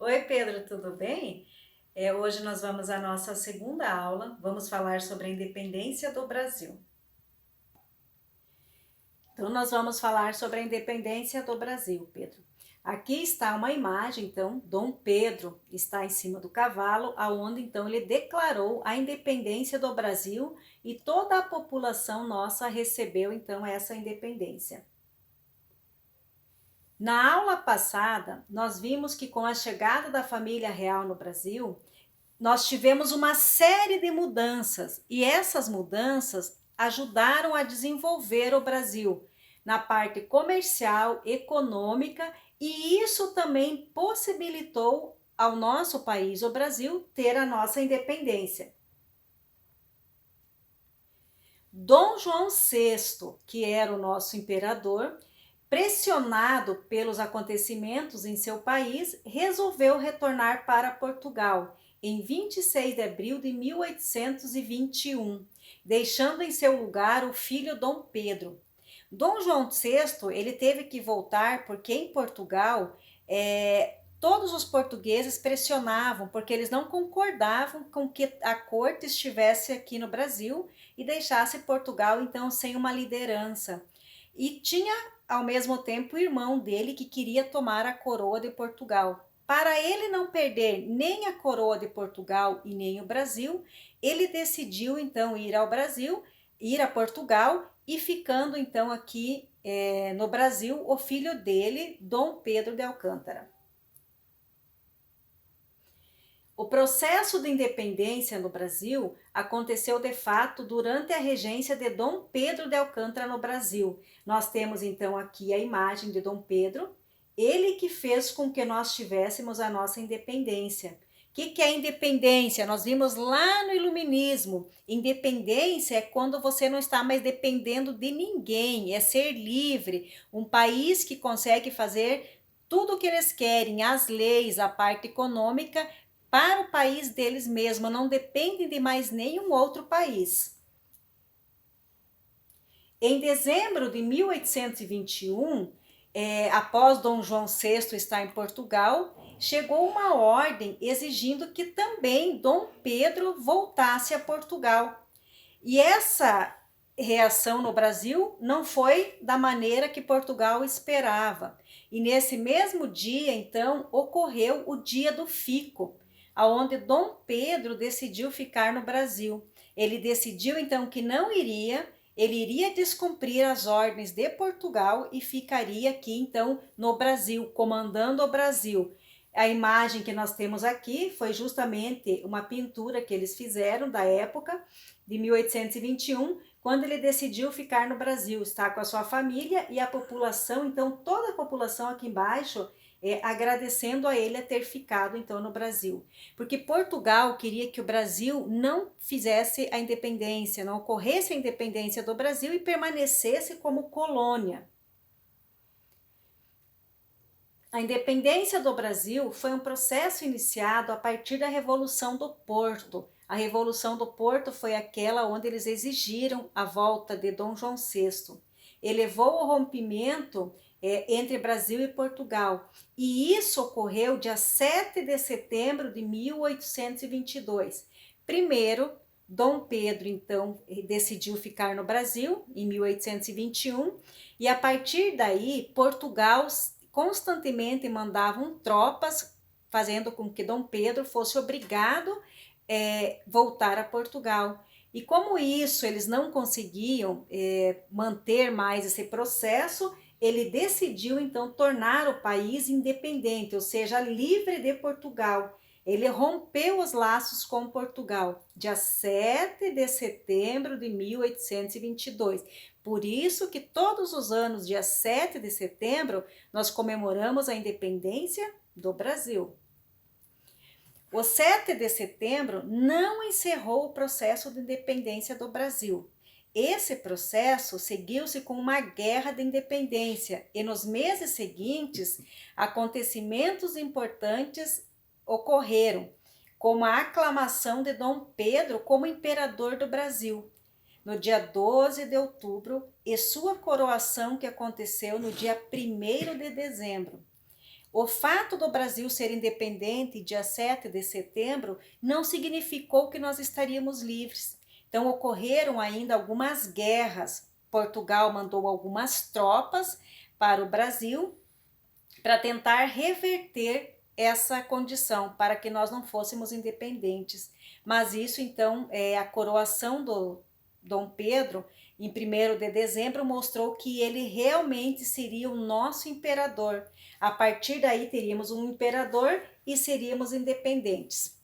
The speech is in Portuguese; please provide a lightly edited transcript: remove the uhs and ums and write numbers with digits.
Oi, Pedro, tudo bem? Hoje nós vamos à nossa segunda aula. Vamos falar sobre a independência do Brasil. Então, nós vamos falar sobre a independência do Brasil, Pedro. Aqui está uma imagem, então, Dom Pedro está em cima do cavalo, aonde então ele declarou a independência do Brasil e toda a população nossa recebeu então essa independência. Na aula passada, nós vimos que com a chegada da família real no Brasil, nós tivemos uma série de mudanças e essas mudanças ajudaram a desenvolver o Brasil na parte comercial, econômica, e isso também possibilitou ao nosso país, o Brasil, ter a nossa independência. Dom João VI, que era o nosso imperador, pressionado pelos acontecimentos em seu país, resolveu retornar para Portugal em 26 de abril de 1821, deixando em seu lugar o filho Dom Pedro. Dom João VI ele teve que voltar porque em Portugal todos os portugueses pressionavam porque eles não concordavam com que a corte estivesse aqui no Brasil e deixasse Portugal então sem uma liderança. E tinha ao mesmo tempo o irmão dele que queria tomar a coroa de Portugal. Para ele não perder nem a coroa de Portugal e nem o Brasil, ele decidiu então ir ao Brasil, ir a Portugal e ficando então aqui no Brasil o filho dele, Dom Pedro de Alcântara. O processo de independência no Brasil aconteceu de fato durante a regência de Dom Pedro de Alcântara no Brasil. Nós temos então aqui a imagem de Dom Pedro, ele que fez com que nós tivéssemos a nossa independência. O que é independência? Nós vimos lá no Iluminismo. Independência é quando você não está mais dependendo de ninguém, é ser livre, um país que consegue fazer tudo o que eles querem, as leis, a parte econômica, para o país deles mesmo, não dependem de mais nenhum outro país. Em dezembro de 1821, após Dom João VI estar em Portugal, chegou uma ordem exigindo que também Dom Pedro voltasse a Portugal. E essa reação no Brasil não foi da maneira que Portugal esperava. E nesse mesmo dia, então, ocorreu o Dia do Fico, aonde Dom Pedro decidiu ficar no Brasil. Ele decidiu então que não iria, ele iria descumprir as ordens de Portugal e ficaria aqui então no Brasil, comandando o Brasil. A imagem que nós temos aqui foi justamente uma pintura que eles fizeram da época de 1821, quando ele decidiu ficar no Brasil, está com a sua família e a população, então toda a população aqui embaixo agradecendo a ele a ter ficado então no Brasil, porque Portugal queria que o Brasil não fizesse a independência, não ocorresse a independência do Brasil e permanecesse como colônia. A independência do Brasil foi um processo iniciado a partir da Revolução do Porto. A Revolução do Porto foi aquela onde eles exigiram a volta de Dom João VI. Elevou ao rompimento entre Brasil e Portugal. E isso ocorreu dia 7 de setembro de 1822. Primeiro, Dom Pedro, então, decidiu ficar no Brasil em 1821 e a partir daí, Portugal constantemente mandavam tropas, fazendo com que Dom Pedro fosse obrigado voltar a Portugal. E como isso eles não conseguiam manter mais esse processo, ele decidiu então tornar o país independente, ou seja, livre de Portugal. Ele rompeu os laços com Portugal, dia 7 de setembro de 1822. Por isso que todos os anos, dia 7 de setembro, nós comemoramos a independência do Brasil. O 7 de setembro não encerrou o processo de independência do Brasil. Esse processo seguiu-se com uma guerra de independência e nos meses seguintes, acontecimentos importantes ocorreram, como a aclamação de Dom Pedro como imperador do Brasil, no dia 12 de outubro, e sua coroação que aconteceu no dia 1º de dezembro. O fato do Brasil ser independente dia 7 de setembro não significou que nós estaríamos livres. Então ocorreram ainda algumas guerras. Portugal mandou algumas tropas para o Brasil para tentar reverter essa condição, para que nós não fôssemos independentes. Mas isso então, a coroação do Dom Pedro, em 1º de dezembro, mostrou que ele realmente seria o nosso imperador. A partir daí teríamos um imperador e seríamos independentes.